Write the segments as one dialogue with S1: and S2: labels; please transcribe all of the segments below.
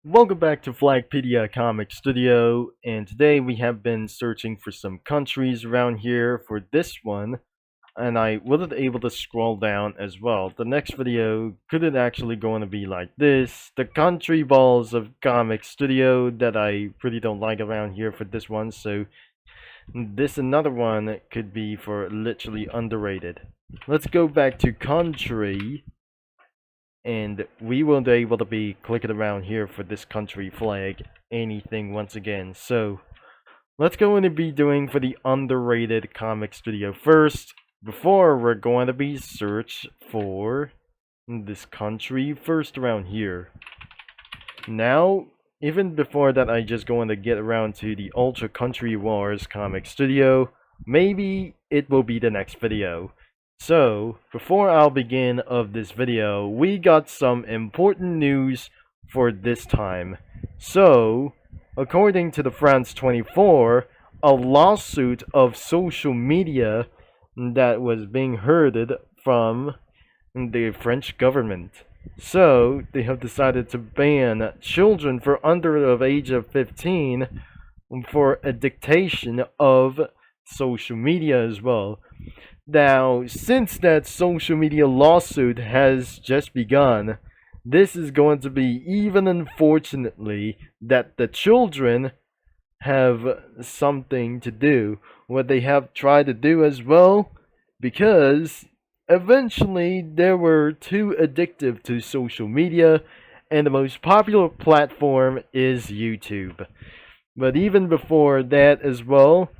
S1: Welcome back to Flagpedia Comic Studio, and today we have been searching for some countries around here for this one, and I wasn't able to scroll down as well. The next video couldn't actually going to be like this. The country balls of Comic Studio that I pretty don't like around here for this one, so this another one could be for literally underrated. Let's go back to country and we will be able to be clicking around here for this country flag anything once again. So let's go and be doing for the underrated comic studio first before we're going to be search for this country first around here. Now even before that, I just going to get around to the Ultra Country Wars comic studio. Maybe it will be the next video. So, before I'll begin of this video, we got some important news for this time. So, according to the France 24, a lawsuit of social media that was being heard from the French government. So, they have decided to ban children for under of age of 15 for a dictation of social media as well. Now, since that social media lawsuit has just begun, this is going to be even unfortunately that the children have something to do. What they have tried to do as well, because eventually they were too addictive to social media, and the most popular platform is YouTube. But even before that as well,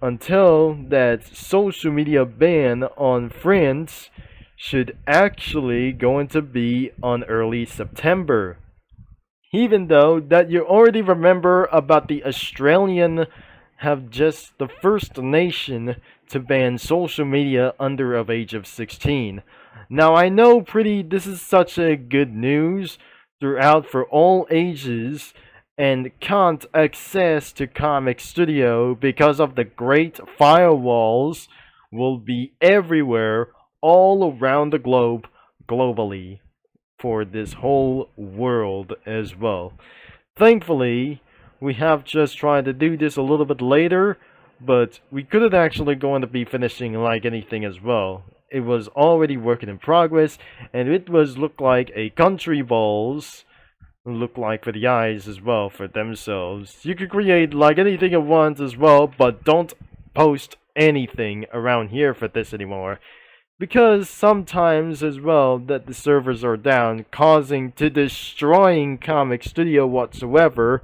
S1: until that social media ban on France should actually going to be on early September. Even though that you already remember about the Australian have just the first nation to ban social media under of age of 16. Now I know this is such a good news throughout for all ages and can't access to Comic Studio because of the great firewalls will be everywhere all around the globe globally for this whole world as well. Thankfully, we have just tried to do this a little bit later, but we couldn't actually going to be finishing like anything as well. It was already working in progress, and it was look like a Countryballs look like for the eyes as well for themselves. You could create like anything you want as well, but don't post anything around here for this anymore. Because sometimes as well that the servers are down, causing to destroying Comic Studio whatsoever.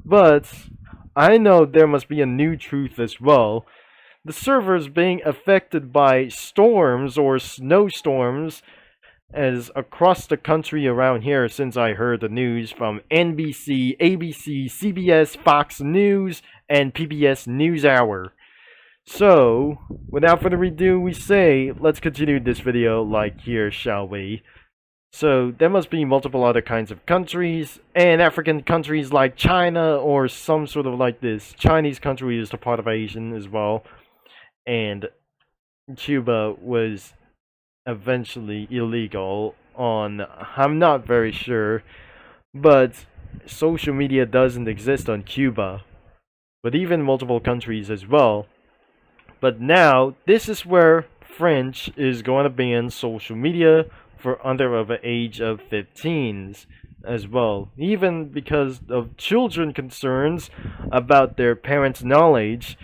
S1: But I know there must be a new truth as well. The servers being affected by storms or snowstorms as across the country around here since I heard the news from NBC, ABC, CBS, Fox News, and PBS NewsHour. So, without further ado, we say, let's continue this video like here, shall we? So, there must be multiple other kinds of countries, and African countries like China, or some sort of like this. Chinese country is a part of Asian as well, and Cuba was eventually illegal on, I'm not very sure, but social media doesn't exist on Cuba, but even multiple countries as well. But now, this is where French is going to ban social media for under of the age of 15s as well, even because of children concerns about their parents' knowledge.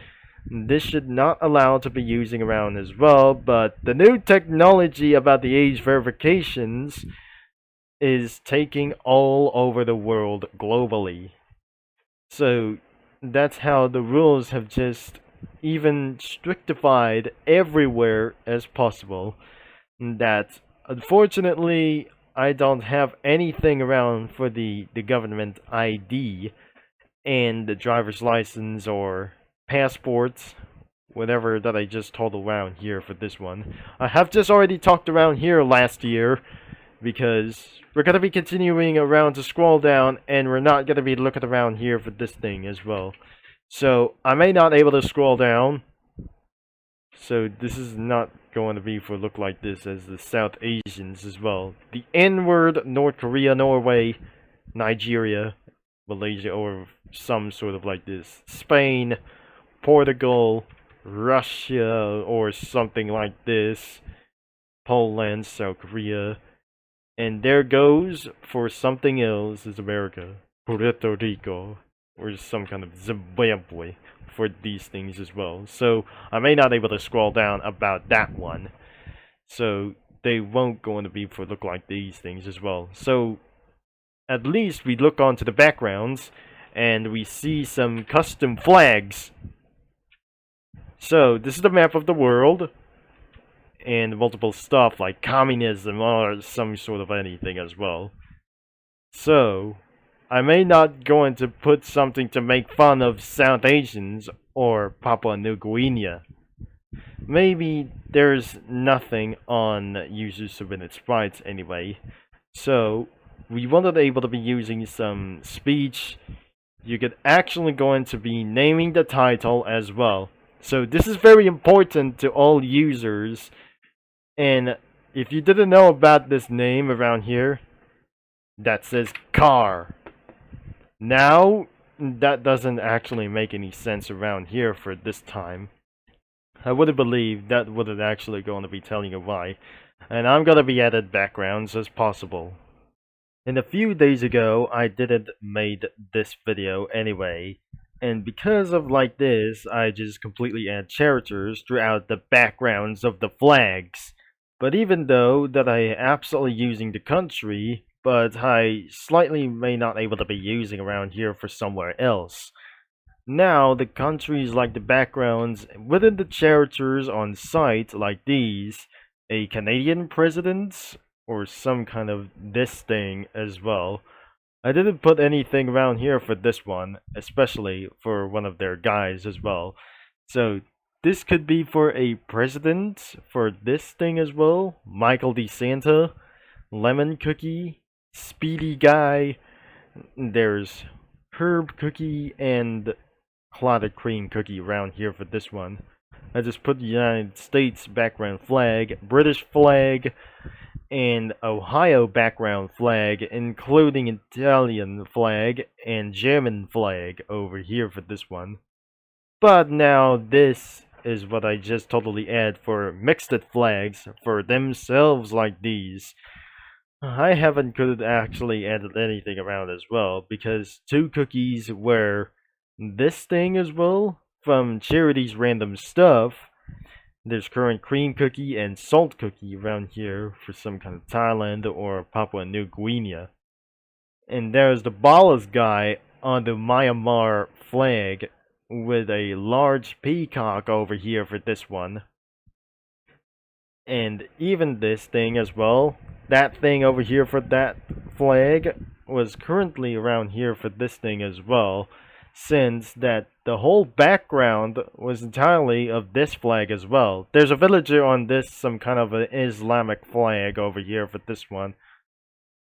S1: This should not allow to be using around as well, but the new technology about the age verifications is taking all over the world globally. So that's how the rules have just even strictified everywhere as possible. That unfortunately I don't have anything around for the government ID and the driver's license or passports, whatever that I just told around here for this one. I have just already talked around here last year because we're going to be continuing around to scroll down and we're not going to be looking around here for this thing as well. So I may not able to scroll down. So this is not going to be for look like this as the South Asians as well. The N-word, North Korea, Norway, Nigeria, Malaysia, or some sort of like this. Spain, Portugal, Russia, or something like this. Poland, South Korea. And there goes for something else is America. Puerto Rico, or some kind of Zimbabwe for these things as well. So I may not be able to scroll down about that one. So they won't going to be for look like these things as well. So at least we look onto the backgrounds and we see some custom flags. So this is the map of the world and multiple stuff like communism or some sort of anything as well. So I may not going to put something to make fun of South Asians or Papua New Guinea. Maybe there's nothing on user submitted sprites anyway. So we wanted to able to be using some speech. You could actually going to be naming the title as well. So this is very important to all users. And if you didn't know about this name around here, that says car. Now, that doesn't actually make any sense around here for this time. I wouldn't believe that wouldn't actually going to be telling you why. And I'm gonna be added backgrounds as possible. And a few days ago, I didn't made this video anyway. And because of like this, I just completely add characters throughout the backgrounds of the flags. But even though that I absolutely using the country, but I slightly may not able to be using around here for somewhere else. Now the countries like the backgrounds within the characters on site like these, a Canadian president or some kind of this thing as well. I didn't put anything around here for this one, especially for one of their guys as well. So this could be for a president for this thing as well. Michael DeSanta, Lemon Cookie, Speedy Guy, there's Herb Cookie, and Clotted Cream Cookie around here for this one. I just put the United States background flag, British flag, and Ohio background flag, including Italian flag and German flag over here for this one. But now this is what I just totally add for mixed flags for themselves like these. I haven't could actually added anything around as well because two cookies were this thing as well from Charity's random stuff. There's current cream cookie and salt cookie around here for some kind of Thailand or Papua New Guinea. And there's the Balas guy on the Myanmar flag with a large peacock over here for this one. And even this thing as well. That thing over here for that flag was currently around here for this thing as well. Since that the whole background was entirely of this flag as well. There's a villager on this, some kind of an Islamic flag over here for this one.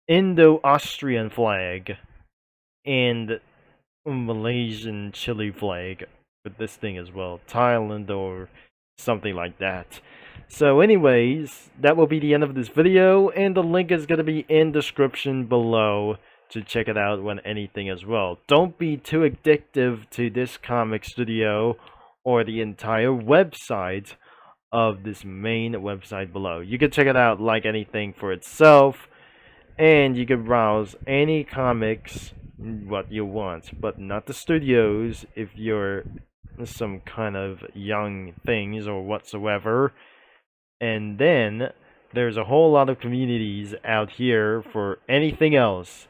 S1: Indo-Austrian flag. And Malaysian Chile flag for this thing as well. Thailand or something like that. So anyways, that will be the end of this video, and the link is going to be in description below to check it out when anything as well. Don't be too addictive to this comic studio or the entire website of this main website below. You can check it out like anything for itself, and you can browse any comics what you want, but not the studios if you're some kind of young things or whatsoever. And then there's a whole lot of communities out here for anything else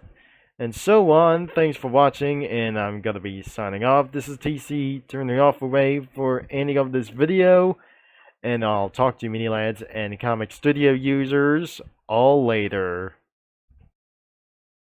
S1: and so on. Thanks for watching, and I'm gonna be signing off. This is TC turning off away for ending of this video, and I'll talk to you mini lads and comic studio users all later.